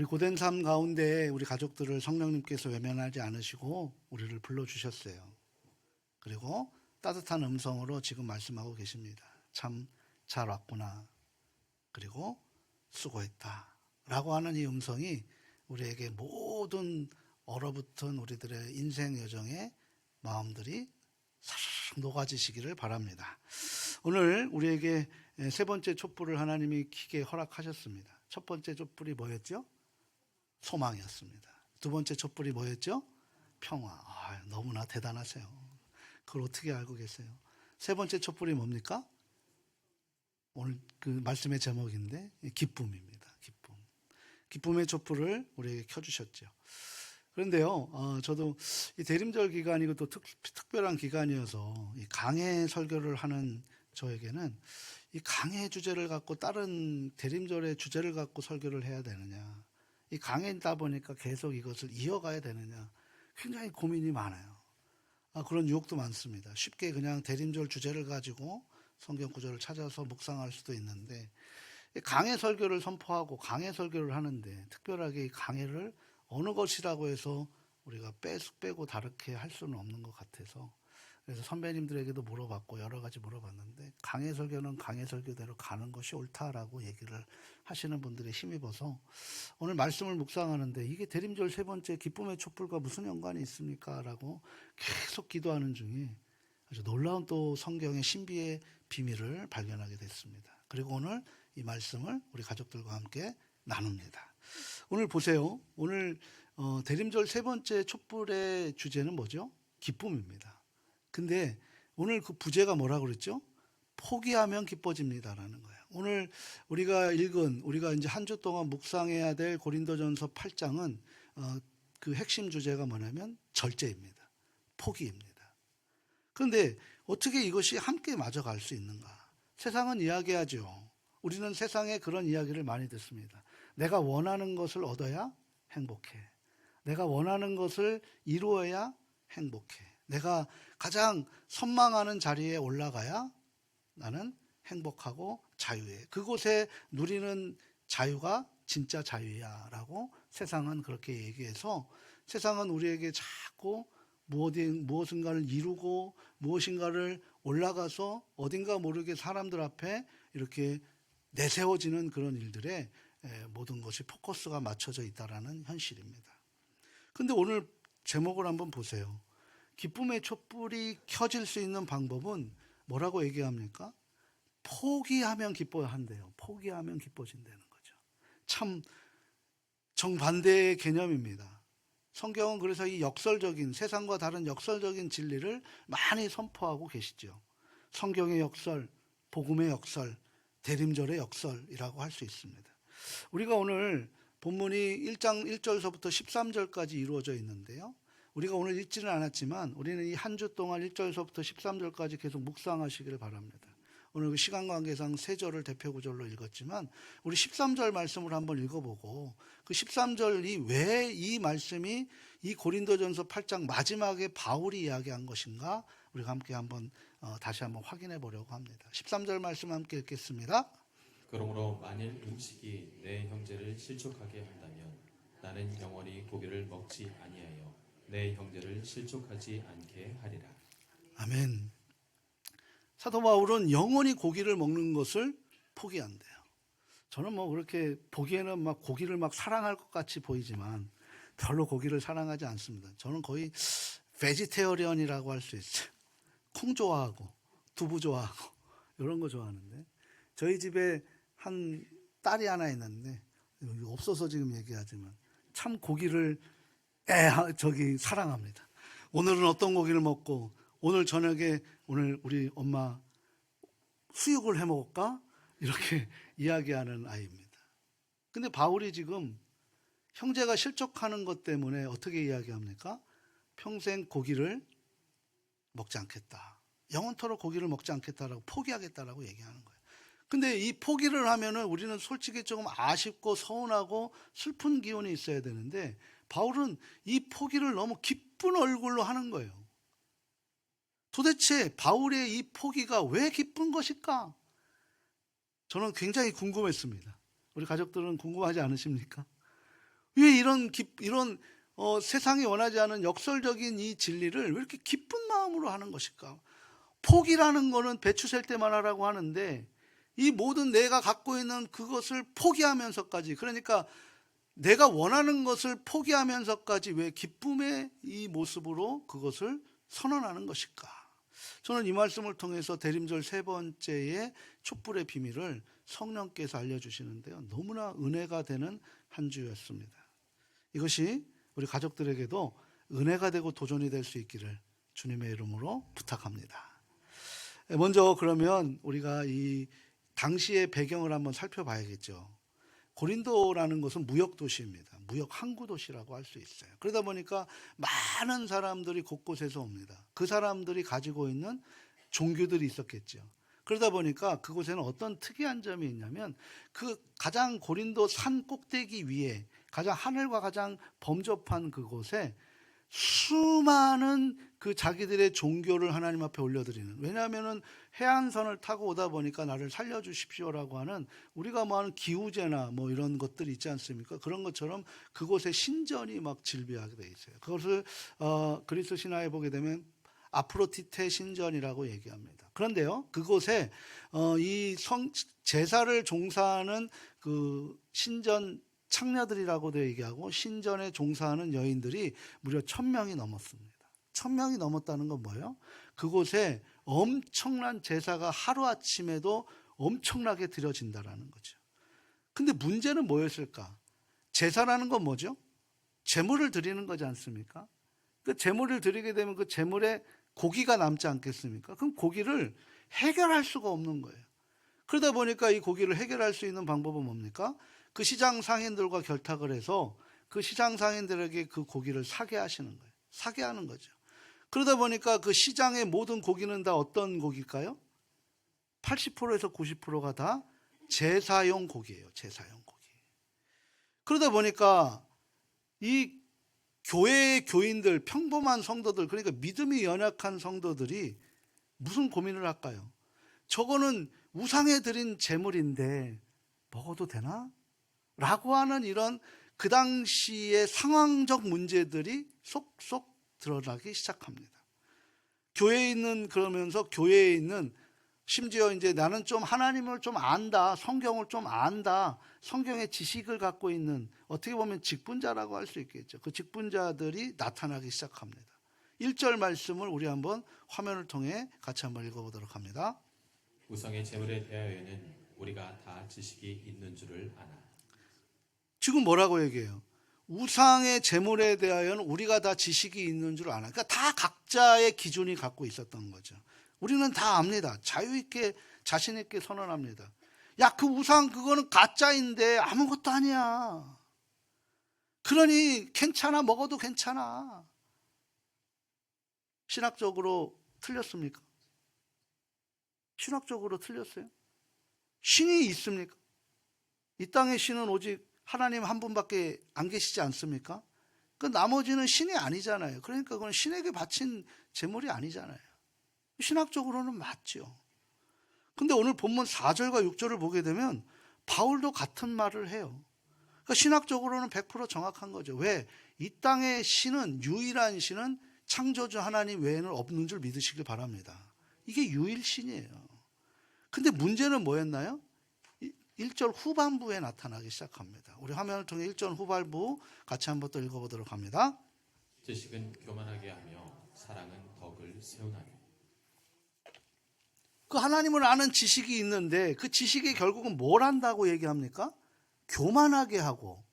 우리 고된 삶 가운데 우리 가족들을 성령님께서 외면하지 않으시고 우리를 불러주셨어요. 그리고 따뜻한 음성으로 지금 말씀하고 계십니다. 참 잘 왔구나. 그리고 수고했다. 라고 하는 이 음성이 우리에게 모든 얼어붙은 우리들의 인생 여정의 마음들이 사르르 녹아지시기를 바랍니다. 오늘 우리에게 세 번째 촛불을 하나님이 켜게 허락하셨습니다. 첫 번째 촛불이 뭐였죠? 소망이었습니다. 두 번째 촛불이 뭐였죠? 평화. 너무나 대단하세요. 그걸 어떻게 알고 계세요? 세 번째 촛불이 뭡니까? 오늘 그 말씀의 제목인데 기쁨입니다. 기쁨. 기쁨의 촛불을 우리에게 켜주셨죠. 그런데요, 저도 이 대림절 기간이 또 특별한 기간이어서 이 강해 설교를 하는 저에게는 이 강해 주제를 갖고 다른 대림절의 주제를 갖고 설교를 해야 되느냐, 이 강해다 보니까 계속 이것을 이어가야 되느냐, 굉장히 고민이 많아요. 그런 유혹도 많습니다. 쉽게 그냥 대림절 주제를 가지고 성경 구절을 찾아서 묵상할 수도 있는데, 강해 설교를 선포하고 강해 설교를 하는데 특별하게 이 강해를 어느 것이라고 해서 우리가 빼고 다르게 할 수는 없는 것 같아서, 그래서 선배님들에게도 물어봤고 여러 가지 물어봤는데 강해 설교는 강해 설교대로 가는 것이 옳다라고 얘기를 하시는 분들에 힘입어서 오늘 말씀을 묵상하는데, 이게 대림절 세 번째 기쁨의 촛불과 무슨 연관이 있습니까? 라고 계속 기도하는 중에 아주 놀라운 또 성경의 신비의 비밀을 발견하게 됐습니다. 그리고 오늘 이 말씀을 우리 가족들과 함께 나눕니다. 오늘 보세요. 오늘 대림절 세 번째 촛불의 주제는 뭐죠? 기쁨입니다. 근데 오늘 그 부제가 뭐라고 그랬죠? 포기하면 기뻐집니다라는 거예요. 오늘 우리가 이제 한 주 동안 묵상해야 될 고린도전서 8장은 그 핵심 주제가 뭐냐면 절제입니다. 포기입니다. 그런데 어떻게 이것이 함께 맞아갈 수 있는가? 세상은 이야기하죠. 우리는 세상에 그런 이야기를 많이 듣습니다. 내가 원하는 것을 얻어야 행복해. 내가 원하는 것을 이루어야 행복해. 내가 가장 선망하는 자리에 올라가야 나는 행복하고 자유해. 그곳에 누리는 자유가 진짜 자유야 라고 세상은 그렇게 얘기해서, 세상은 우리에게 자꾸 무엇인가를 이루고 무엇인가를 올라가서 어딘가 모르게 사람들 앞에 이렇게 내세워지는 그런 일들에 모든 것이 포커스가 맞춰져 있다는 현실입니다. 근데 오늘 제목을 한번 보세요. 기쁨의 촛불이 켜질 수 있는 방법은 뭐라고 얘기합니까? 포기하면 기뻐한대요. 포기하면 기뻐진다는 거죠. 참 정반대의 개념입니다. 성경은 그래서 이 역설적인, 세상과 다른 역설적인 진리를 많이 선포하고 계시죠. 성경의 역설, 복음의 역설, 대림절의 역설이라고 할 수 있습니다. 우리가 오늘 본문이 1장 1절서부터 13절까지 이루어져 있는데요. 우리가 오늘 읽지는 않았지만 우리는 이 한 주 동안 1절서부터 13절까지 계속 묵상하시기를 바랍니다. 오늘 그 시간 관계상 3절을 대표 구절로 읽었지만 우리 13절 말씀을 한번 읽어보고, 그 13절이 왜 이 말씀이 이 고린도전서 8장 마지막에 바울이 이야기한 것인가 우리가 함께 한번 다시 한번 확인해 보려고 합니다. 13절 말씀 함께 읽겠습니다. 그러므로 만일 음식이 내 형제를 실족하게 한다면 나는 영원히 고기를 먹지 아니하여 내 형제를 실족하지 않게 하리라. 아멘. 사도 바울은 영원히 고기를 먹는 것을 포기한대요. 저는 그렇게 보기에는 막 고기를 막 사랑할 것 같이 보이지만 별로 고기를 사랑하지 않습니다. 저는 거의 베지테리언이라고 할 수 있어요. 콩 좋아하고 두부 좋아하고 이런 거 좋아하는데, 저희 집에 한 딸이 하나 있는데, 없어서 지금 얘기하지만 참 고기를 사랑합니다. 오늘은 어떤 고기를 먹고, 오늘 저녁에 오늘 우리 엄마 수육을 해 먹을까? 이렇게 이야기하는 아이입니다. 근데 바울이 지금 형제가 실족하는 것 때문에 어떻게 이야기합니까? 평생 고기를 먹지 않겠다. 영원토록 고기를 먹지 않겠다라고, 포기하겠다라고 얘기하는 거예요. 근데 이 포기를 하면은 우리는 솔직히 조금 아쉽고 서운하고 슬픈 기운이 있어야 되는데, 바울은 이 포기를 너무 기쁜 얼굴로 하는 거예요. 도대체 바울의 이 포기가 왜 기쁜 것일까? 저는 굉장히 궁금했습니다. 우리 가족들은 궁금하지 않으십니까? 왜 이런 세상이 원하지 않은 역설적인 이 진리를 왜 이렇게 기쁜 마음으로 하는 것일까? 포기라는 거는 배추 셀 때만 하라고 하는데 이 모든 내가 갖고 있는 그것을 포기하면서까지, 그러니까 내가 원하는 것을 포기하면서까지 왜 기쁨의 이 모습으로 그것을 선언하는 것일까? 저는 이 말씀을 통해서 대림절 세 번째의 촛불의 비밀을 성령께서 알려주시는데요, 너무나 은혜가 되는 한 주였습니다. 이것이 우리 가족들에게도 은혜가 되고 도전이 될 수 있기를 주님의 이름으로 부탁합니다. 먼저 그러면 우리가 이 당시의 배경을 한번 살펴봐야겠죠. 고린도라는 것은 무역 도시입니다. 무역 항구 도시라고 할 수 있어요. 그러다 보니까 많은 사람들이 곳곳에서 옵니다. 그 사람들이 가지고 있는 종교들이 있었겠죠. 그러다 보니까 그곳에는 어떤 특이한 점이 있냐면 그 가장 고린도 산 꼭대기 위에 가장 하늘과 가장 범접한 그곳에 수많은 그 자기들의 종교를 하나님 앞에 올려드리는, 왜냐하면은 해안선을 타고 오다 보니까 나를 살려주십시오라고 하는, 우리가 뭐 하는 기우제나 뭐 이런 것들이 있지 않습니까? 그런 것처럼 그곳에 신전이 막 질비하게 돼 있어요. 그것을 그리스 신화에 보게 되면 아프로디테 신전이라고 얘기합니다. 그런데요, 그곳에 이 제사를 종사하는 그 신전 창녀들이라고도 얘기하고 신전에 종사하는 여인들이 무려 1000명이 넘었습니다. 1000명이 넘었다는 건 뭐예요? 그곳에 엄청난 제사가 하루아침에도 엄청나게 드려진다라는 거죠. 근데 문제는 뭐였을까? 제사라는 건 뭐죠? 제물을 드리는 거지 않습니까? 그 제물을 드리게 되면 그 제물에 고기가 남지 않겠습니까? 그럼 고기를 해결할 수가 없는 거예요. 그러다 보니까 이 고기를 해결할 수 있는 방법은 뭡니까? 그 시장 상인들과 결탁을 해서 그 시장 상인들에게 그 고기를 사게 하시는 거예요. 사게 하는 거죠. 그러다 보니까 그 시장의 모든 고기는 다 어떤 고기일까요? 80%에서 90%가 다 제사용 고기예요. 제사용 고기. 그러다 보니까 이 교회의 교인들, 평범한 성도들, 그러니까 믿음이 연약한 성도들이 무슨 고민을 할까요? 저거는 우상에 드린 제물인데 먹어도 되나? 라고 하는 이런 그 당시의 상황적 문제들이 쏙쏙 드러나기 시작합니다. 교회에 있는, 그러면서 교회에 있는, 심지어 이제 나는 좀 하나님을 좀 안다, 성경을 좀 안다, 성경의 지식을 갖고 있는, 어떻게 보면 직분자라고 할 수 있겠죠. 그 직분자들이 나타나기 시작합니다. 1절 말씀을 우리 한번 화면을 통해 같이 한번 읽어보도록 합니다. 우상의 제물에 대하여는 우리가 다 지식이 있는 줄을 아나. 지금 뭐라고 얘기해요? 우상의 제물에 대하여는 우리가 다 지식이 있는 줄 아나. 그러니까 다 각자의 기준이 갖고 있었던 거죠. 우리는 다 압니다. 자유 있게, 자신 있게 선언합니다. 야, 그 우상 그거는 가짜인데 아무것도 아니야. 그러니 괜찮아, 먹어도 괜찮아. 신학적으로 틀렸습니까? 신학적으로 틀렸어요? 신이 있습니까? 이 땅의 신은 오직 하나님 한 분밖에 안 계시지 않습니까? 그 나머지는 신이 아니잖아요. 그러니까 그건 신에게 바친 제물이 아니잖아요. 신학적으로는 맞죠. 근데 오늘 본문 4절과 6절을 보게 되면 바울도 같은 말을 해요. 그러니까 신학적으로는 100% 정확한 거죠. 왜? 이 땅의 신은, 유일한 신은 창조주 하나님 외에는 없는 줄 믿으시길 바랍니다. 이게 유일신이에요. 근데 문제는 뭐였나요? 1절 후반부에 나타나기 시작합니다. 우리 화면을 통해 1절 후반부 같이 한번 또 읽어보도록 합니다. 지식은 교만하게 하며 사랑은 덕을 세우나니. 그 하나님을 아는 지식이 있는데 그 지식이 결국은 뭘 한다고 얘기합니까? 교만하게 하고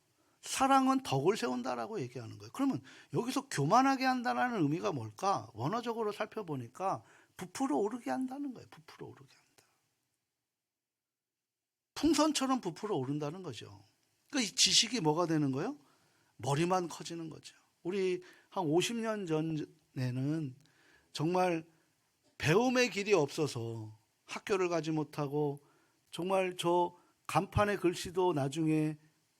사랑은 덕을 세운다라고 얘기하는 거예요. 그러면 여기서 교만하게 한다는 의미가 뭘까? 원어적으로 살펴보니까 부풀어 오르게 한다는 거예요. 부풀어 오르게 한다. 풍선처럼 부풀어 오른다는 거죠. 그러니까 이 지식이 뭐가 되는 거예요? 머리만 커지는 거죠. 우리 한 50년 전에는 정말 배움의 길이 없어서 학교를 가지 못하고 정말 저 간판의 글씨도 나중에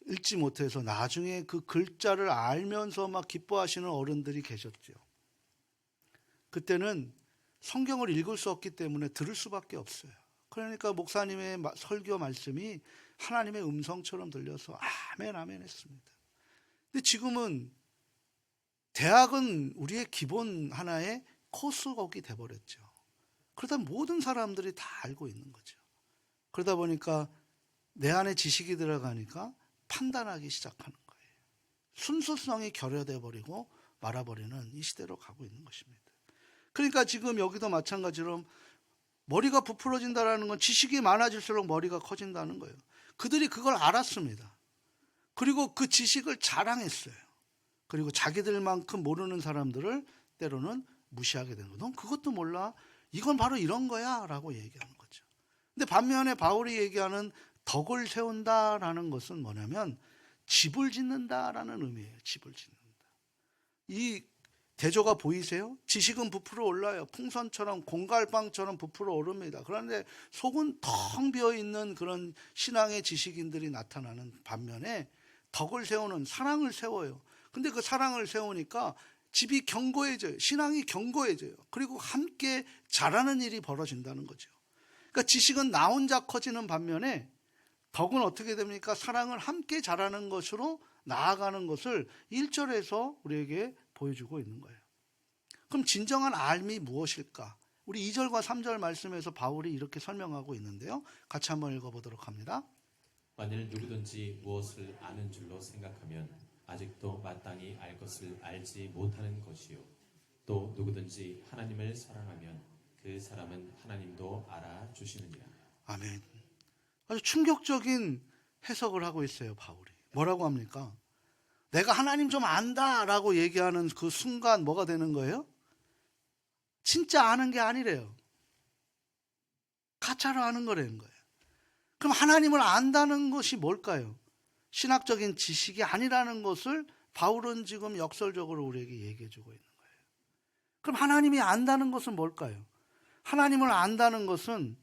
읽지 못해서 나중에 그 글자를 알면서 막 기뻐하시는 어른들이 계셨죠. 그때는 성경을 읽을 수 없기 때문에 들을 수밖에 없어요. 그러니까 목사님의 설교 말씀이 하나님의 음성처럼 들려서 아멘 아멘 했습니다. 근데 지금은 대학은 우리의 기본 하나의 코스곡이 돼버렸죠. 그러다 모든 사람들이 다 알고 있는 거죠. 그러다 보니까 내 안에 지식이 들어가니까 판단하기 시작하는 거예요. 순수성이 결여돼 버리고 말아버리는 이 시대로 가고 있는 것입니다. 그러니까 지금 여기도 마찬가지로 머리가 부풀어진다는 건 지식이 많아질수록 머리가 커진다는 거예요. 그들이 그걸 알았습니다. 그리고 그 지식을 자랑했어요. 그리고 자기들만큼 모르는 사람들을 때로는 무시하게 되는 거예요. 넌 그것도 몰라? 이건 바로 이런 거야 라고 얘기하는 거죠. 근데 반면에 바울이 얘기하는 덕을 세운다라는 것은 뭐냐면 집을 짓는다라는 의미예요. 집을 짓는다. 이 대조가 보이세요? 지식은 부풀어 올라요. 풍선처럼 공갈빵처럼 부풀어 오릅니다. 그런데 속은 텅 비어있는 그런 신앙의 지식인들이 나타나는 반면에 덕을 세우는 사랑을 세워요. 근데 그 사랑을 세우니까 집이 견고해져요. 신앙이 견고해져요. 그리고 함께 자라는 일이 벌어진다는 거죠. 그러니까 지식은 나 혼자 커지는 반면에 덕은 어떻게 됩니까? 사랑을 함께 자라는 것으로 나아가는 것을 1절에서 우리에게 보여주고 있는 거예요. 그럼 진정한 알미 무엇일까? 우리 2절과 3절 말씀에서 바울이 이렇게 설명하고 있는데요. 같이 한번 읽어보도록 합니다. 만일 누구든지 무엇을 아는 줄로 생각하면 아직도 마땅히 알 것을 알지 못하는 것이요. 또 누구든지 하나님을 사랑하면 그 사람은 하나님도 알아주시느니라. 아멘. 아주 충격적인 해석을 하고 있어요, 바울이. 뭐라고 합니까? 내가 하나님 좀 안다라고 얘기하는 그 순간 뭐가 되는 거예요? 진짜 아는 게 아니래요. 가짜로 아는 거라는 거예요. 그럼 하나님을 안다는 것이 뭘까요? 신학적인 지식이 아니라는 것을 바울은 지금 역설적으로 우리에게 얘기해 주고 있는 거예요. 그럼 하나님이 안다는 것은 뭘까요? 하나님을 안다는 것은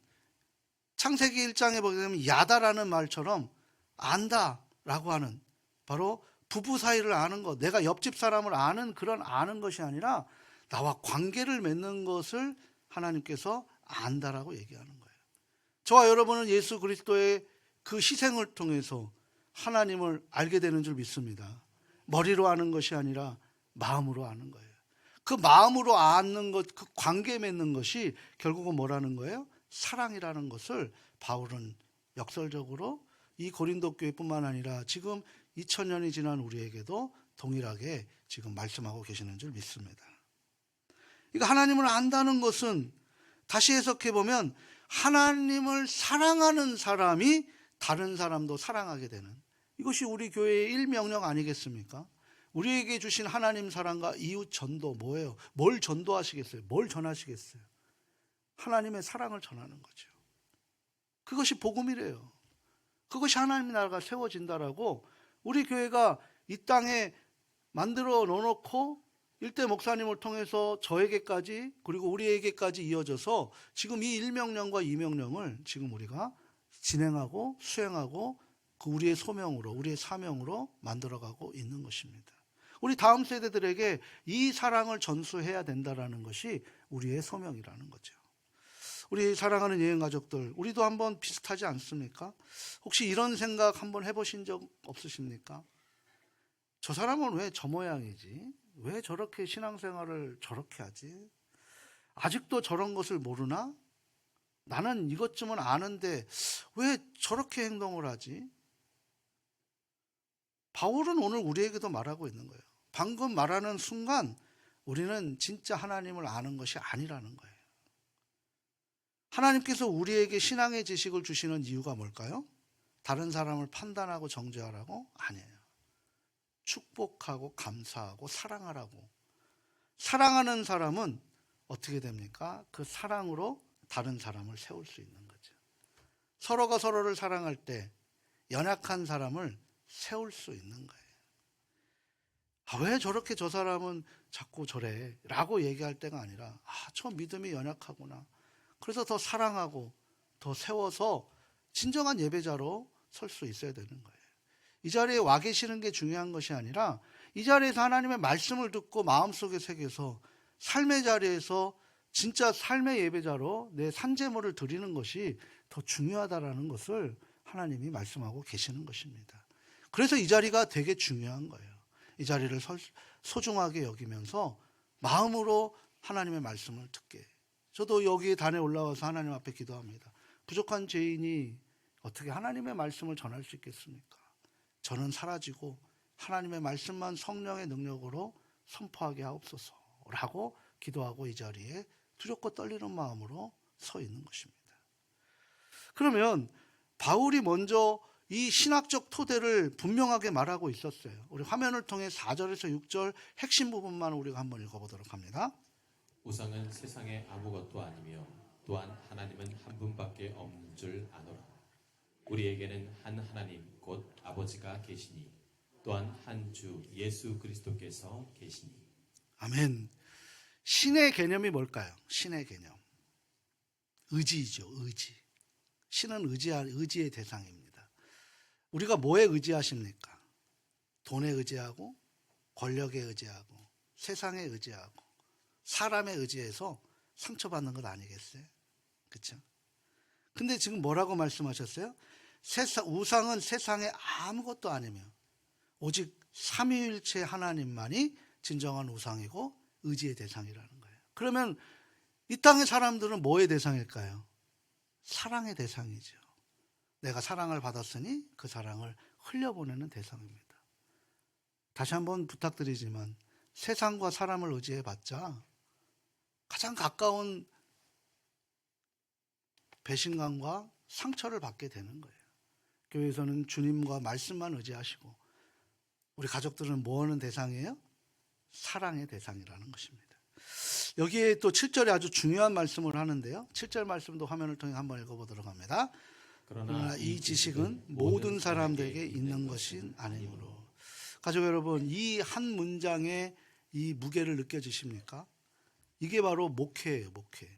창세기 1장에 보게 되면 야다라는 말처럼 안다라고 하는 바로 부부 사이를 아는 것, 내가 옆집 사람을 아는 그런 아는 것이 아니라 나와 관계를 맺는 것을 하나님께서 안다라고 얘기하는 거예요. 저와 여러분은 예수 그리스도의 그 희생을 통해서 하나님을 알게 되는 줄 믿습니다. 머리로 아는 것이 아니라 마음으로 아는 거예요. 그 마음으로 아는 것, 그 관계 맺는 것이 결국은 뭐라는 거예요? 사랑이라는 것을 바울은 역설적으로 이 고린도 교회뿐만 아니라 지금 2000년이 지난 우리에게도 동일하게 지금 말씀하고 계시는 줄 믿습니다. 그러니까 하나님을 안다는 것은 다시 해석해 보면 하나님을 사랑하는 사람이 다른 사람도 사랑하게 되는, 이것이 우리 교회의 1명령 아니겠습니까? 우리에게 주신 하나님 사랑과 이웃 전도 뭐예요? 뭘 전도하시겠어요? 뭘 전하시겠어요? 하나님의 사랑을 전하는 거죠. 그것이 복음이래요. 그것이 하나님 나라가 세워진다라고 우리 교회가 이 땅에 만들어 놓고 일대 목사님을 통해서 저에게까지 그리고 우리에게까지 이어져서 지금 이 1명령과 2명령을 지금 우리가 진행하고 수행하고 그 우리의 소명으로, 우리의 사명으로 만들어가고 있는 것입니다. 우리 다음 세대들에게 이 사랑을 전수해야 된다라는 것이 우리의 소명이라는 거죠. 우리 사랑하는 여행가족들, 우리도 한번 비슷하지 않습니까? 혹시 이런 생각 한번 해보신 적 없으십니까? 저 사람은 왜 저 모양이지? 왜 저렇게 신앙생활을 저렇게 하지? 아직도 저런 것을 모르나? 나는 이것쯤은 아는데 왜 저렇게 행동을 하지? 바울은 오늘 우리에게도 말하고 있는 거예요. 방금 말하는 순간 우리는 진짜 하나님을 아는 것이 아니라는 거예요. 하나님께서 우리에게 신앙의 지식을 주시는 이유가 뭘까요? 다른 사람을 판단하고 정죄하라고? 아니에요. 축복하고 감사하고 사랑하라고. 사랑하는 사람은 어떻게 됩니까? 그 사랑으로 다른 사람을 세울 수 있는 거죠. 서로가 서로를 사랑할 때 연약한 사람을 세울 수 있는 거예요. 왜 저렇게 저 사람은 자꾸 저래? 라고 얘기할 때가 아니라 저 믿음이 연약하구나. 그래서 더 사랑하고 더 세워서 진정한 예배자로 설 수 있어야 되는 거예요. 이 자리에 와 계시는 게 중요한 것이 아니라 이 자리에서 하나님의 말씀을 듣고 마음속에 새겨서 삶의 자리에서 진짜 삶의 예배자로 내 산제물을 드리는 것이 더 중요하다라는 것을 하나님이 말씀하고 계시는 것입니다. 그래서 이 자리가 되게 중요한 거예요. 이 자리를 소중하게 여기면서 마음으로 하나님의 말씀을 듣게. 저도 여기 단에 올라와서 하나님 앞에 기도합니다. 부족한 죄인이 어떻게 하나님의 말씀을 전할 수 있겠습니까? 저는 사라지고 하나님의 말씀만 성령의 능력으로 선포하게 하옵소서라고 기도하고 이 자리에 두렵고 떨리는 마음으로 서 있는 것입니다. 그러면 바울이 먼저 이 신학적 토대를 분명하게 말하고 있었어요. 우리 화면을 통해 4절에서 6절 핵심 부분만 우리가 한번 읽어보도록 합니다. 우상은 세상에 아무것도 아니며 또한 하나님은 한 분밖에 없는 줄 아노라. 우리에게는 한 하나님 곧 아버지가 계시니 또한 한 주 예수 그리스도께서 계시니. 아멘. 신의 개념이 뭘까요? 신의 개념. 의지이죠. 의지. 신은 의지의 대상입니다. 우리가 뭐에 의지하십니까? 돈에 의지하고 권력에 의지하고 세상에 의지하고 사람에 의지해서 상처받는 것 아니겠어요? 그렇죠? 근데 지금 뭐라고 말씀하셨어요? 우상은 세상에 아무것도 아니며 오직 삼위일체 하나님만이 진정한 우상이고 의지의 대상이라는 거예요. 그러면 이 땅의 사람들은 뭐의 대상일까요? 사랑의 대상이죠. 내가 사랑을 받았으니 그 사랑을 흘려보내는 대상입니다. 다시 한번 부탁드리지만 세상과 사람을 의지해봤자 가장 가까운 배신감과 상처를 받게 되는 거예요. 교회에서는 주님과 말씀만 의지하시고 우리 가족들은 뭐 하는 대상이에요? 사랑의 대상이라는 것입니다. 여기에 또 7절에 아주 중요한 말씀을 하는데요. 7절 말씀도 화면을 통해 한번 읽어보도록 합니다. 그러나 이 지식은 모든 사람들에게 있는 것이 아니므로. 가족 여러분, 이 한 문장의 이 무게를 느껴지십니까? 이게 바로 목회예요.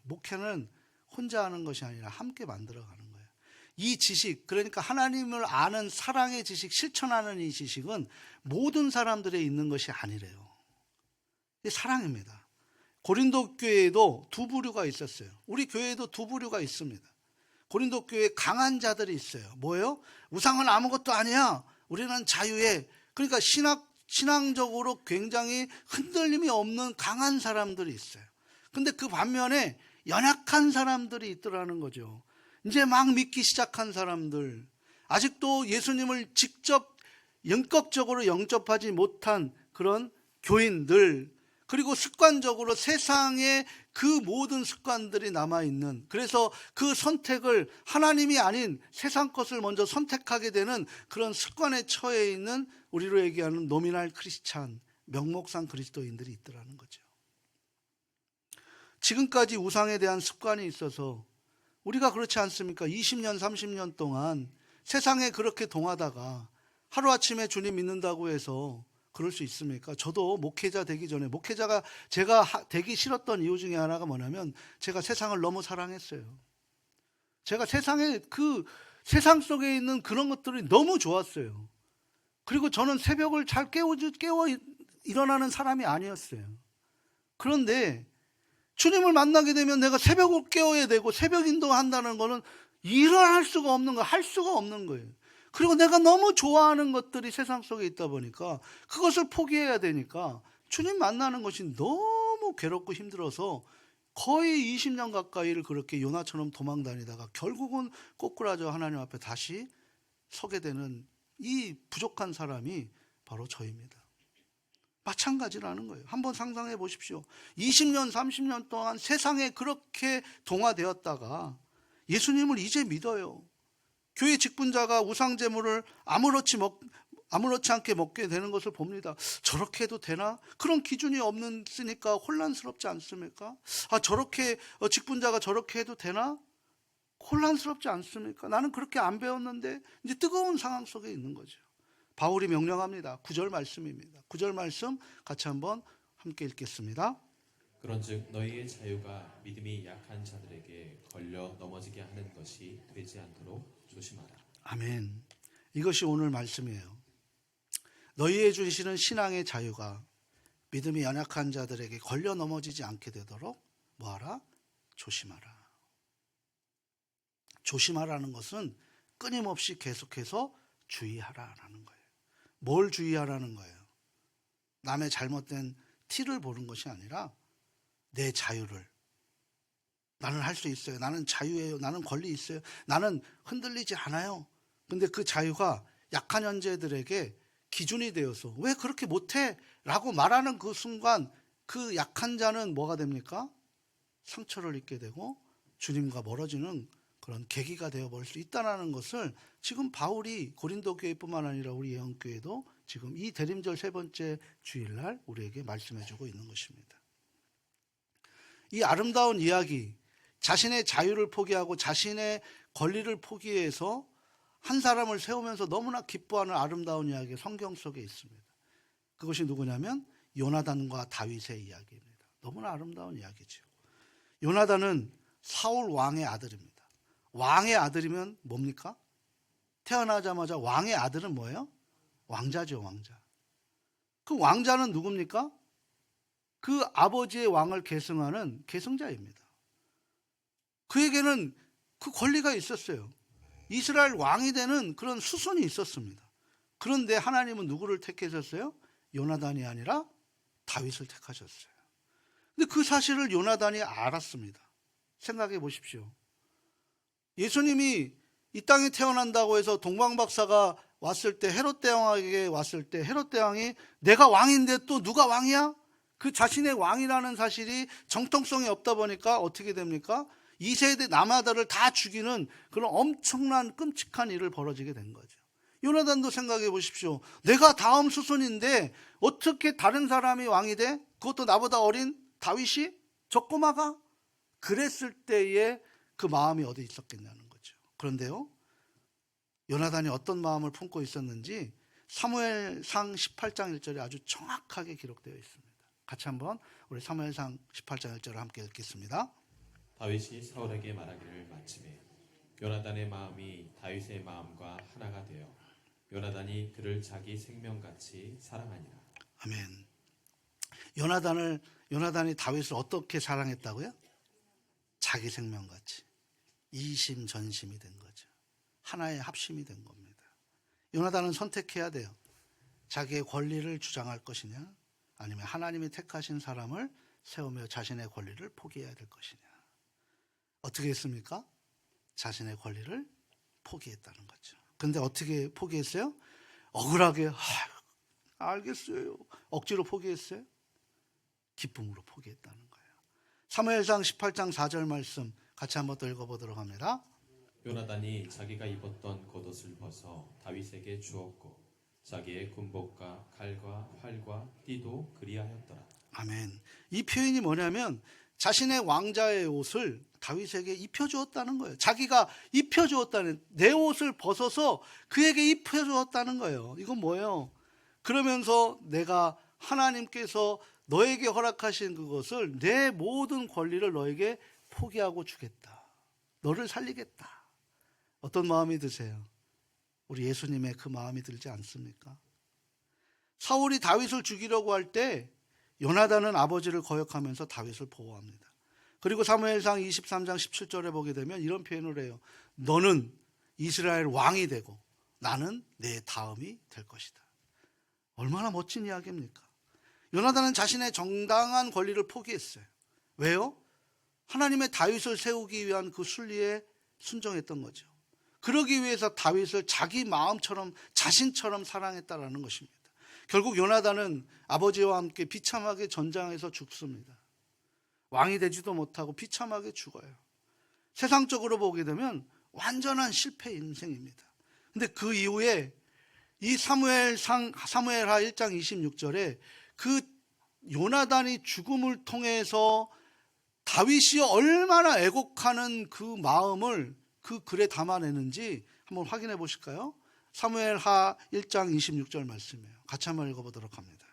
목회는 혼자 하는 것이 아니라 함께 만들어가는 거예요. 이 지식, 그러니까 하나님을 아는 사랑의 지식, 실천하는 이 지식은 모든 사람들에 있는 것이 아니래요. 이게 사랑입니다. 고린도 교회에도 두 부류가 있었어요. 우리 교회에도 두 부류가 있습니다. 고린도 교회에 강한 자들이 있어요. 뭐예요? 우상은 아무것도 아니야. 우리는 자유해. 그러니까 신앙적으로 굉장히 흔들림이 없는 강한 사람들이 있어요. 근데 그 반면에 연약한 사람들이 있더라는 거죠. 이제 막 믿기 시작한 사람들, 아직도 예수님을 직접 영적으로 영접하지 못한 그런 교인들, 그리고 습관적으로 세상의 그 모든 습관들이 남아있는, 그래서 그 선택을 하나님이 아닌 세상 것을 먼저 선택하게 되는 그런 습관에 처해 있는 우리로 얘기하는 노미널 크리스찬, 명목상 그리스도인들이 있더라는 거죠. 지금까지 우상에 대한 습관이 있어서 우리가 그렇지 않습니까? 20년, 30년 동안 세상에 그렇게 동하다가 하루아침에 주님 믿는다고 해서 그럴 수 있습니까? 저도 목회자 되기 전에, 목회자가 제가 되기 싫었던 이유 중에 하나가 뭐냐면 제가 세상을 너무 사랑했어요. 제가 세상 속에 있는 그런 것들이 너무 좋았어요. 그리고 저는 새벽을 잘 깨워 일어나는 사람이 아니었어요. 그런데 주님을 만나게 되면 내가 새벽을 깨워야 되고 새벽 인도한다는 거는 일어날 수가 없는 거예요. 할 수가 없는 거예요. 그리고 내가 너무 좋아하는 것들이 세상 속에 있다 보니까 그것을 포기해야 되니까 주님 만나는 것이 너무 괴롭고 힘들어서 거의 20년 가까이를 그렇게 요나처럼 도망 다니다가 결국은 꼬꾸라져 하나님 앞에 다시 서게 되는 이 부족한 사람이 바로 저입니다. 마찬가지라는 거예요. 한번 상상해 보십시오. 20년, 30년 동안 세상에 그렇게 동화되었다가 예수님을 이제 믿어요. 교회 직분자가 우상제물을 아무렇지 않게 먹게 되는 것을 봅니다. 저렇게 해도 되나? 그런 기준이 없으니까 혼란스럽지 않습니까? 저렇게 직분자가 저렇게 해도 되나? 혼란스럽지 않습니까? 나는 그렇게 안 배웠는데 이제 뜨거운 상황 속에 있는 거죠. 바울이 명령합니다. 9절 말씀입니다. 9절 말씀 같이 한번 함께 읽겠습니다. 그런즉 너희의 자유가 믿음이 약한 자들에게 걸려 넘어지게 하는 것이 되지 않도록 조심하라. 아멘. 이것이 오늘 말씀이에요. 너희의 주시는 신앙의 자유가 믿음이 연약한 자들에게 걸려 넘어지지 않게 되도록 뭐하라? 조심하라. 조심하라는 것은 끊임없이 계속해서 주의하라라는 거예요. 뭘 주의하라는 거예요? 남의 잘못된 티를 보는 것이 아니라 내 자유를, 나는 할 수 있어요. 나는 자유예요. 나는 권리 있어요. 나는 흔들리지 않아요. 근데 그 자유가 약한 현재들에게 기준이 되어서 왜 그렇게 못해? 라고 말하는 그 순간 그 약한 자는 뭐가 됩니까? 상처를 입게 되고 주님과 멀어지는 그런 계기가 되어버릴 수 있다는 것을 지금 바울이 고린도 교회뿐만 아니라 우리 예언교회도 지금 이 대림절 세 번째 주일날 우리에게 말씀해주고 있는 것입니다. 이 아름다운 이야기, 자신의 자유를 포기하고 자신의 권리를 포기해서 한 사람을 세우면서 너무나 기뻐하는 아름다운 이야기 성경 속에 있습니다. 그것이 누구냐면 요나단과 다윗의 이야기입니다. 너무나 아름다운 이야기죠. 요나단은 사울 왕의 아들입니다. 왕의 아들이면 뭡니까? 태어나자마자 왕의 아들은 뭐예요? 왕자죠, 왕자. 그 왕자는 누굽니까? 그 아버지의 왕을 계승하는 계승자입니다. 그에게는 그 권리가 있었어요. 이스라엘 왕이 되는 그런 수순이 있었습니다. 그런데 하나님은 누구를 택하셨어요? 요나단이 아니라 다윗을 택하셨어요. 근데 그 사실을 요나단이 알았습니다. 생각해 보십시오. 예수님이 이 땅에 태어난다고 해서 동방박사가 왔을 때, 헤롯 대왕에게 왔을 때 헤롯 대왕이 내가 왕인데 또 누가 왕이야? 그 자신의 왕이라는 사실이 정통성이 없다 보니까 어떻게 됩니까? 2세대 남아들을 다 죽이는 그런 엄청난 끔찍한 일을 벌어지게 된 거죠. 요나단도 생각해 보십시오. 내가 다음 수순인데 어떻게 다른 사람이 왕이 돼? 그것도 나보다 어린 다윗이? 저 꼬마가? 그랬을 때에 그 마음이 어디 있었겠냐는 거죠. 그런데요, 요나단이 어떤 마음을 품고 있었는지 사무엘상 18장 1절에 아주 정확하게 기록되어 있습니다. 같이 한번 우리 사무엘상 18장 1절을 함께 읽겠습니다. 다윗이 사울에게 말하기를 마침에 요나단의 마음이 다윗의 마음과 하나가 되어 요나단이 그를 자기 생명같이 사랑하니라. 아멘. 요나단이 다윗을 어떻게 사랑했다고요? 자기 생명같이 이심전심이 된 거죠. 하나의 합심이 된 겁니다. 요나단은 선택해야 돼요. 자기의 권리를 주장할 것이냐, 아니면 하나님이 택하신 사람을 세우며 자신의 권리를 포기해야 될 것이냐. 어떻게 했습니까? 자신의 권리를 포기했다는 거죠. 근데 어떻게 포기했어요? 억울하게 알겠어요. 억지로 포기했어요? 기쁨으로 포기했다는 거예요. 사무엘상 18장 4절 말씀 같이 한번 더 읽어보도록 합니다. 요나단이 자기가 입었던 겉옷을 벗어 다윗에게 주었고 자기의 군복과 칼과 활과 띠도 그리하였더라. 아멘. 이 표현이 뭐냐면 자신의 왕자의 옷을 다윗에게 입혀주었다는 거예요. 자기가 입혀주었다는, 내 옷을 벗어서 그에게 입혀주었다는 거예요. 이건 뭐예요? 그러면서 내가 하나님께서 너에게 허락하신 그것을, 내 모든 권리를 너에게 포기하고 주겠다. 너를 살리겠다. 어떤 마음이 드세요? 우리 예수님의 그 마음이 들지 않습니까? 사울이 다윗을 죽이려고 할 때 요나단은 아버지를 거역하면서 다윗을 보호합니다. 그리고 사무엘상 23장 17절에 보게 되면 이런 표현을 해요. 너는 이스라엘 왕이 되고 나는 내 다음이 될 것이다. 얼마나 멋진 이야기입니까? 요나단은 자신의 정당한 권리를 포기했어요. 왜요? 하나님의 다윗을 세우기 위한 그 순리에 순종했던 거죠. 그러기 위해서 다윗을 자기 마음처럼, 자신처럼 사랑했다라는 것입니다. 결국 요나단은 아버지와 함께 비참하게 전장에서 죽습니다. 왕이 되지도 못하고 비참하게 죽어요. 세상적으로 보게 되면 완전한 실패 인생입니다. 근데 그 이후에 이 사무엘하 1장 26절에 그 요나단이 죽음을 통해서 다윗이 얼마나 애곡하는 그 마음을 그 글에 담아내는지 한번 확인해 보실까요? 사무엘하 1장 26절 말씀이에요. 같이 한번 읽어보도록 합니다.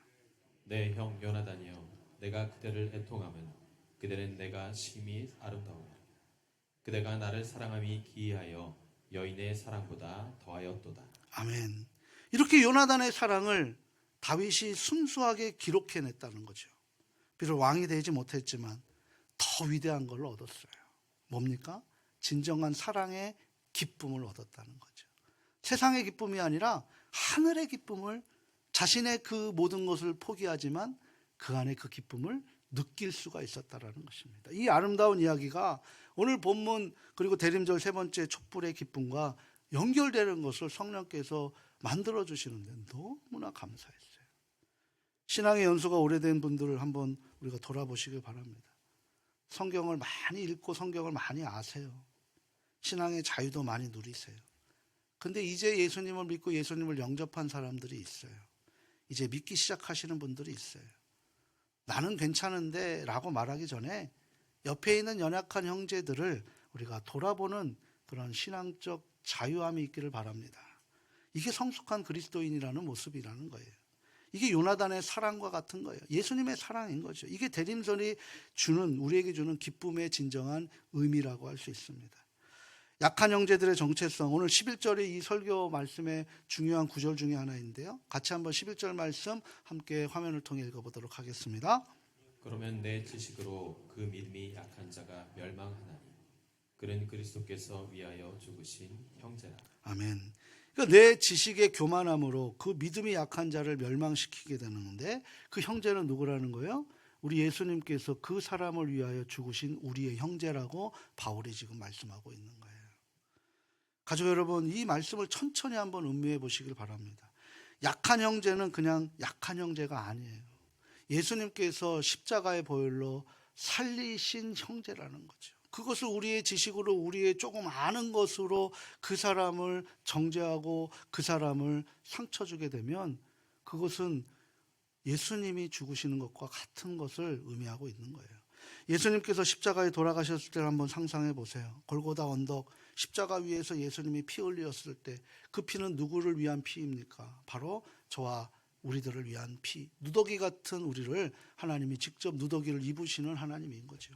내 형 요나단이여, 내가 그대를 애통하면 그대는 내가 심히 아름다우나 그대가 나를 사랑함이 기이하여 여인의 사랑보다 더하였도다. 아멘. 이렇게 요나단의 사랑을 다윗이 순수하게 기록해냈다는 거죠. 비록 왕이 되지 못했지만 더 위대한 걸 얻었어요. 뭡니까? 진정한 사랑의 기쁨을 얻었다는 거죠. 세상의 기쁨이 아니라 하늘의 기쁨을 자신의 그 모든 것을 포기하지만 그 안에 그 기쁨을 느낄 수가 있었다라는 것입니다. 이 아름다운 이야기가 오늘 본문 그리고 대림절 세 번째 촛불의 기쁨과 연결되는 것을 성령께서 만들어 주시는데 너무나 감사했어요. 신앙의 연수가 오래된 분들을 한번 우리가 돌아보시길 바랍니다. 성경을 많이 읽고 성경을 많이 아세요. 신앙의 자유도 많이 누리세요. 근데 이제 예수님을 믿고 예수님을 영접한 사람들이 있어요. 이제 믿기 시작하시는 분들이 있어요. 나는 괜찮은데 라고 말하기 전에 옆에 있는 연약한 형제들을 우리가 돌아보는 그런 신앙적 자유함이 있기를 바랍니다. 이게 성숙한 그리스도인이라는 모습이라는 거예요. 이게 요나단의 사랑과 같은 거예요. 예수님의 사랑인 거죠. 이게 대림절이 우리에게 주는 기쁨의 진정한 의미라고 할 수 있습니다. 약한 형제들의 정체성, 오늘 11절의 이 설교 말씀의 중요한 구절 중에 하나인데요. 같이 한번 11절 말씀 함께 화면을 통해 읽어보도록 하겠습니다. 그러면 내 지식으로 그 믿음이 약한 자가 멸망하나니 그는 그리스도께서 위하여 죽으신 형제라. 아멘. 그러니까 내 지식의 교만함으로 그 믿음이 약한 자를 멸망시키게 되는데 그 형제는 누구라는 거예요? 우리 예수님께서 그 사람을 위하여 죽으신 우리의 형제라고 바울이 지금 말씀하고 있는 거예요. 가족 여러분, 이 말씀을 천천히 한번 음미해 보시길 바랍니다. 약한 형제는 그냥 약한 형제가 아니에요. 예수님께서 십자가의 보혈로 살리신 형제라는 거죠. 그것을 우리의 지식으로 우리의 조금 아는 것으로 그 사람을 정죄하고 그 사람을 상처 주게 되면 그것은 예수님이 죽으시는 것과 같은 것을 의미하고 있는 거예요. 예수님께서 십자가에 돌아가셨을 때를 한번 상상해 보세요. 골고다 언덕 십자가 위에서 예수님이 피 흘렸을 때 그 피는 누구를 위한 피입니까? 바로 저와 우리들을 위한 피, 누더기 같은 우리를 하나님이 직접 누더기를 입으시는 하나님인 거죠.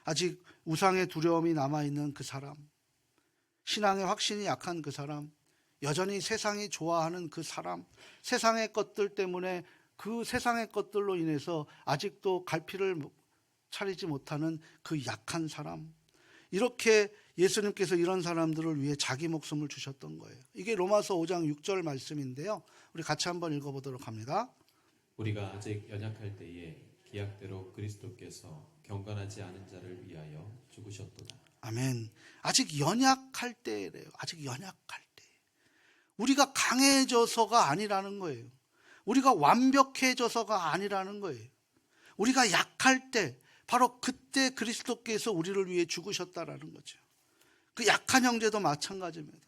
아직 우상의 두려움이 남아있는 그 사람, 신앙의 확신이 약한 그 사람, 여전히 세상이 좋아하는 그 사람, 세상의 것들 때문에 그 세상의 것들로 인해서 아직도 갈피를 차리지 못하는 그 약한 사람, 이렇게 예수님께서 이런 사람들을 위해 자기 목숨을 주셨던 거예요. 이게 로마서 5장 6절 말씀인데요. 우리 같이 한번 읽어보도록 합니다. 우리가 아직 연약할 때에 기약대로 그리스도께서 경건하지 않은 자를 위하여 죽으셨도다. 아멘. 아직 연약할 때래요. 아직 연약할 때. 우리가 강해져서가 아니라는 거예요. 우리가 완벽해져서가 아니라는 거예요. 우리가 약할 때, 바로 그때 그리스도께서 우리를 위해 죽으셨다라는 거죠. 그 약한 형제도 마찬가지입니다.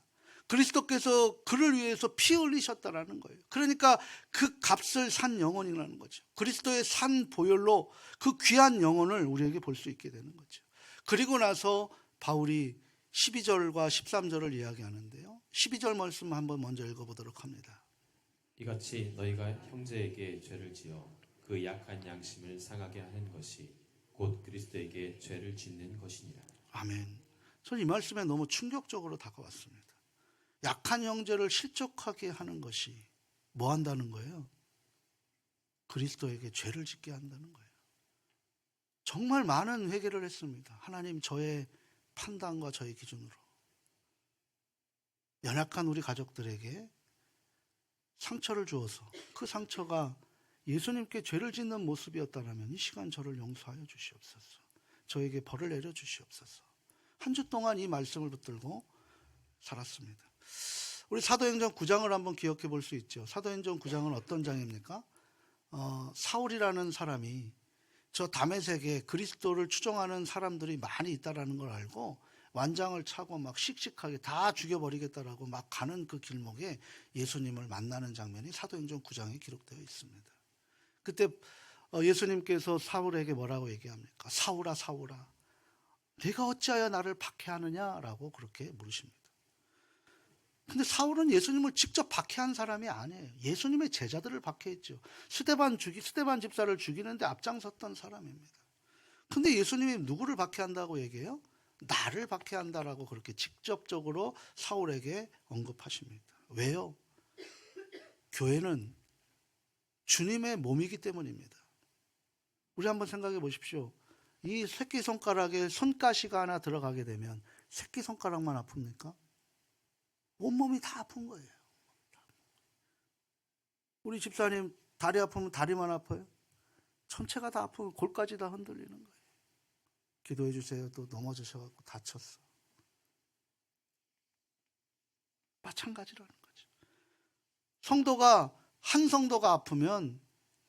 그리스도께서 그를 위해서 피 흘리셨다라는 거예요. 그러니까 그 값을 산 영혼이라는 거죠. 그리스도의 산 보혈로 그 귀한 영혼을 우리에게 볼 수 있게 되는 거죠. 그리고 나서 바울이 12절과 13절을 이야기하는데요. 12절 말씀 한번 먼저 읽어보도록 합니다. 이같이 너희가 형제에게 죄를 지어 그 약한 양심을 상하게 하는 것이 곧 그리스도에게 죄를 짓는 것이니라. 아멘. 저는 이 말씀에 너무 충격적으로 다가왔습니다. 약한 형제를 실족하게 하는 것이 뭐 한다는 거예요? 그리스도에게 죄를 짓게 한다는 거예요. 정말 많은 회개를 했습니다. 하나님, 저의 판단과 저의 기준으로 연약한 우리 가족들에게 상처를 주어서 그 상처가 예수님께 죄를 짓는 모습이었다면 이 시간 저를 용서하여 주시옵소서. 저에게 벌을 내려 주시옵소서. 한 주 동안 이 말씀을 붙들고 살았습니다. 우리 사도행전 9장을 한번 기억해 볼 수 있죠. 사도행전 9장은 어떤 장입니까? 사울이라는 사람이 저 다메섹에 그리스도를 추종하는 사람들이 많이 있다라는 걸 알고 완장을 차고 막 씩씩하게 다 죽여버리겠다라고 막 가는 그 길목에 예수님을 만나는 장면이 사도행전 9장에 기록되어 있습니다. 그때 예수님께서 사울에게 뭐라고 얘기합니까? 사울아, 사울아, 네가 어찌하여 나를 박해하느냐라고 그렇게 물으십니다. 근데 사울은 예수님을 직접 박해한 사람이 아니에요. 예수님의 제자들을 박해했죠. 스데반 집사를 죽이는데 앞장섰던 사람입니다. 근데 예수님이 누구를 박해한다고 얘기해요? 나를 박해한다라고 그렇게 직접적으로 사울에게 언급하십니다. 왜요? 교회는 주님의 몸이기 때문입니다. 우리 한번 생각해 보십시오. 이 새끼손가락에 손가시가 하나 들어가게 되면 새끼손가락만 아픕니까? 온몸이 다 아픈 거예요. 우리 집사님 다리 아프면 다리만 아파요? 전체가 다 아프면 골까지 다 흔들리는 거예요. 기도해 주세요. 또 넘어지셔갖고 다쳤어. 마찬가지라는 거죠. 성도가 한 성도가 아프면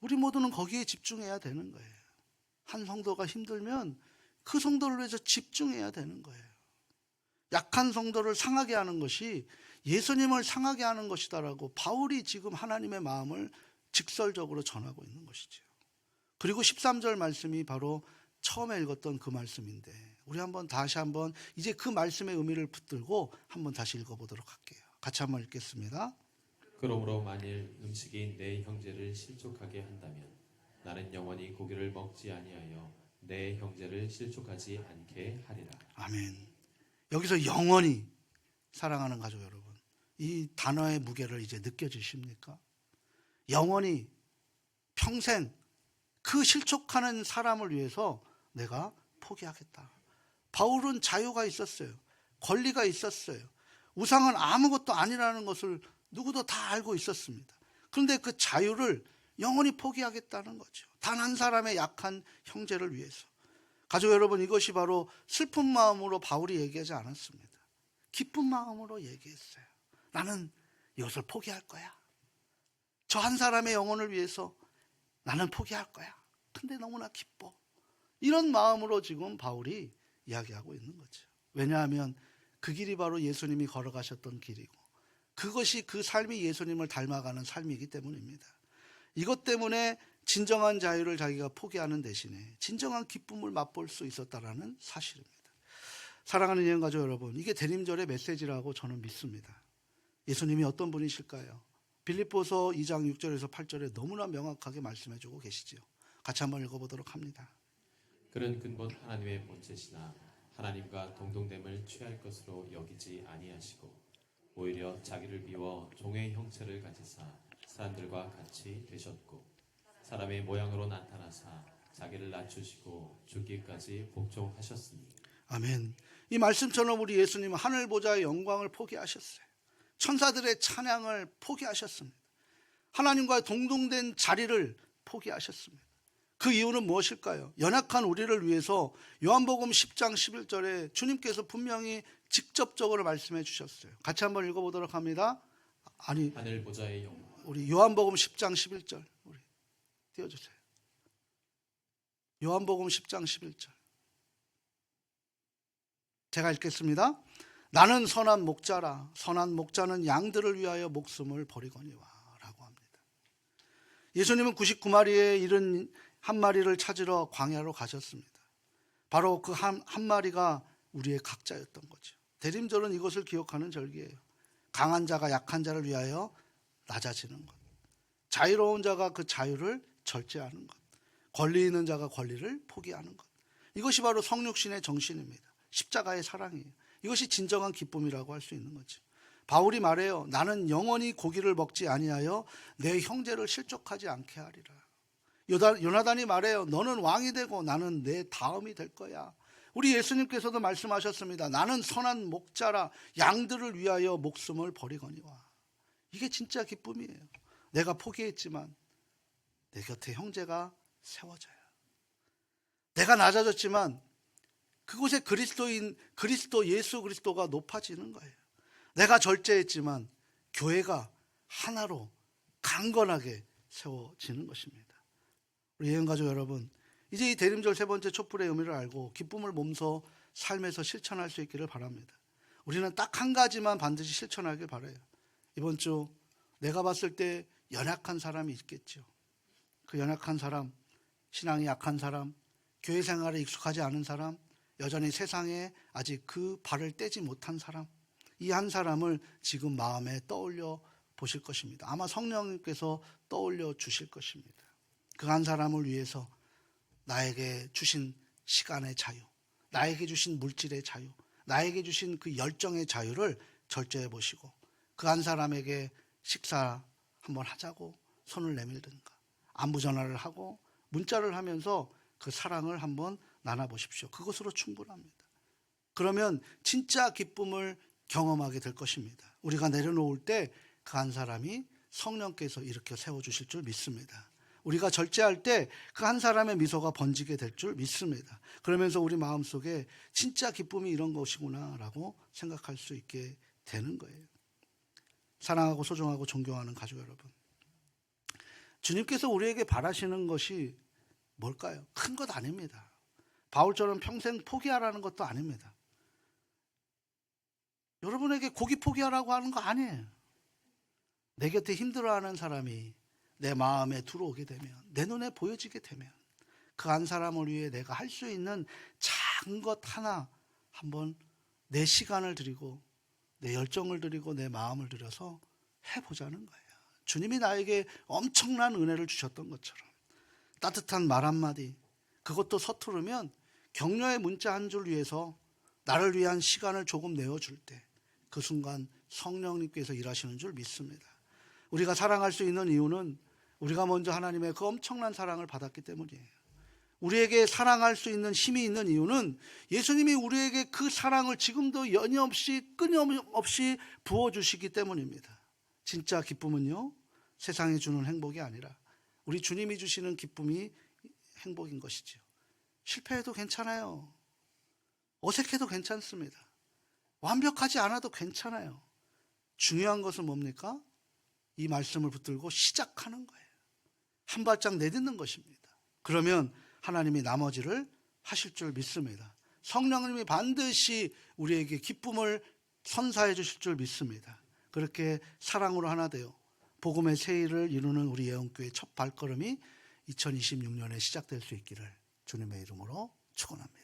우리 모두는 거기에 집중해야 되는 거예요. 한 성도가 힘들면 그 성도를 위해서 집중해야 되는 거예요. 약한 성도를 상하게 하는 것이 예수님을 상하게 하는 것이다라고 바울이 지금 하나님의 마음을 직설적으로 전하고 있는 것이죠. 그리고 13절 말씀이 바로 처음에 읽었던 그 말씀인데 우리 다시 한번 이제 그 말씀의 의미를 붙들고 한번 다시 읽어보도록 할게요. 같이 한번 읽겠습니다. 그러므로 만일 음식이 내 형제를 실족하게 한다면 나는 영원히 고기를 먹지 아니하여 내 형제를 실족하지 않게 하리라. 아멘. 여기서 영원히 사랑하는 가족 여러분, 이 단어의 무게를 이제 느껴지십니까? 영원히 평생 그 실족하는 사람을 위해서 내가 포기하겠다. 바울은 자유가 있었어요. 권리가 있었어요. 우상은 아무것도 아니라는 것을 누구도 다 알고 있었습니다. 그런데 그 자유를 영원히 포기하겠다는 거죠. 단 한 사람의 약한 형제를 위해서. 가족 여러분, 이것이 바로 슬픈 마음으로 바울이 얘기하지 않았습니다. 기쁜 마음으로 얘기했어요. 나는 이것을 포기할 거야. 저 한 사람의 영혼을 위해서 나는 포기할 거야. 근데 너무나 기뻐. 이런 마음으로 지금 바울이 이야기하고 있는 거죠. 왜냐하면 그 길이 바로 예수님이 걸어가셨던 길이고 그것이 그 삶이 예수님을 닮아가는 삶이기 때문입니다. 이것 때문에 진정한 자유를 자기가 포기하는 대신에 진정한 기쁨을 맛볼 수 있었다라는 사실입니다. 사랑하는 예언가족 여러분, 이게 대림절의 메시지라고 저는 믿습니다. 예수님이 어떤 분이실까요? 빌립보서 2장 6절에서 8절에 너무나 명확하게 말씀해주고 계시죠. 같이 한번 읽어보도록 합니다. 그런 근본 하나님의 본체시나 하나님과 동등됨을 취할 것으로 여기지 아니하시고 오히려 자기를 비워 종의 형체를 가지사 사람들과 같이 되셨고 사람의 모양으로 나타나사 자기를 낮추시고 죽기까지 복종하셨으니. 아멘. 이 말씀처럼 우리 예수님은 하늘 보좌의 영광을 포기하셨어요. 천사들의 찬양을 포기하셨습니다. 하나님과 동등된 자리를 포기하셨습니다. 그 이유는 무엇일까요? 연약한 우리를 위해서 요한복음 10장 11절에 주님께서 분명히 직접적으로 말씀해 주셨어요. 같이 한번 읽어보도록 합니다. 하늘 보좌의 영광. 우리 요한복음 10장 11절 우리 띄워주세요. 요한복음 10장 11절 제가 읽겠습니다. 나는 선한 목자라. 선한 목자는 양들을 위하여 목숨을 버리거니와 라고 합니다. 예수님은 99마리에 이른 한 마리를 찾으러 광야로 가셨습니다. 바로 그 한 마리가 우리의 각자였던 거죠. 대림절은 이것을 기억하는 절기예요. 강한 자가 약한 자를 위하여 낮아지는 것, 자유로운 자가 그 자유를 절제하는 것, 권리 있는 자가 권리를 포기하는 것, 이것이 바로 성육신의 정신입니다. 십자가의 사랑이에요. 이것이 진정한 기쁨이라고 할 수 있는 거죠. 바울이 말해요. 나는 영원히 고기를 먹지 아니하여 내 형제를 실족하지 않게 하리라. 요나단이 말해요. 너는 왕이 되고 나는 내 다음이 될 거야. 우리 예수님께서도 말씀하셨습니다. 나는 선한 목자라. 양들을 위하여 목숨을 버리거니와. 이게 진짜 기쁨이에요. 내가 포기했지만 내 곁에 형제가 세워져요. 내가 낮아졌지만 그곳에 예수 그리스도가 높아지는 거예요. 내가 절제했지만 교회가 하나로 강건하게 세워지는 것입니다. 우리 예언가족 여러분, 이제 이 대림절 세 번째 촛불의 의미를 알고 기쁨을 몸소 삶에서 실천할 수 있기를 바랍니다. 우리는 딱 한 가지만 반드시 실천하길 바라요. 이번 주 내가 봤을 때 연약한 사람이 있겠죠. 그 연약한 사람, 신앙이 약한 사람, 교회 생활에 익숙하지 않은 사람, 여전히 세상에 아직 그 발을 떼지 못한 사람, 이 한 사람을 지금 마음에 떠올려 보실 것입니다. 아마 성령님께서 떠올려 주실 것입니다. 그 한 사람을 위해서 나에게 주신 시간의 자유, 나에게 주신 물질의 자유, 나에게 주신 그 열정의 자유를 절제해 보시고 그 한 사람에게 식사 한번 하자고 손을 내밀든가 안부 전화를 하고 문자를 하면서 그 사랑을 한번 나눠보십시오. 그것으로 충분합니다. 그러면 진짜 기쁨을 경험하게 될 것입니다. 우리가 내려놓을 때 그 한 사람이 성령께서 일으켜 세워주실 줄 믿습니다. 우리가 절제할 때 그 한 사람의 미소가 번지게 될 줄 믿습니다. 그러면서 우리 마음속에 진짜 기쁨이 이런 것이구나 라고 생각할 수 있게 되는 거예요. 사랑하고 소중하고 존경하는 가족 여러분, 주님께서 우리에게 바라시는 것이 뭘까요? 큰 것 아닙니다. 바울처럼 평생 포기하라는 것도 아닙니다. 여러분에게 고기 포기하라고 하는 거 아니에요. 내 곁에 힘들어하는 사람이 내 마음에 들어오게 되면, 내 눈에 보여지게 되면 그 한 사람을 위해 내가 할 수 있는 작은 것 하나 한번 내 시간을 들이고 내 열정을 들이고 내 마음을 들여서 해보자는 거예요. 주님이 나에게 엄청난 은혜를 주셨던 것처럼 따뜻한 말 한마디, 그것도 서투르면 격려의 문자 한 줄 위해서 나를 위한 시간을 조금 내어줄 때 그 순간 성령님께서 일하시는 줄 믿습니다. 우리가 사랑할 수 있는 이유는 우리가 먼저 하나님의 그 엄청난 사랑을 받았기 때문이에요. 우리에게 사랑할 수 있는 힘이 있는 이유는 예수님이 우리에게 그 사랑을 지금도 끊임없이 부어주시기 때문입니다. 진짜 기쁨은요, 세상이 주는 행복이 아니라 우리 주님이 주시는 기쁨이 행복인 것이지요. 실패해도 괜찮아요. 어색해도 괜찮습니다. 완벽하지 않아도 괜찮아요. 중요한 것은 뭡니까? 이 말씀을 붙들고 시작하는 거예요. 한 발짝 내딛는 것입니다. 그러면 하나님이 나머지를 하실 줄 믿습니다. 성령님이 반드시 우리에게 기쁨을 선사해 주실 줄 믿습니다. 그렇게 사랑으로 하나 되어 복음의 세일을 이루는 우리 예언교회 첫 발걸음이 2026년에 시작될 수 있기를 주님의 이름으로 축원합니다.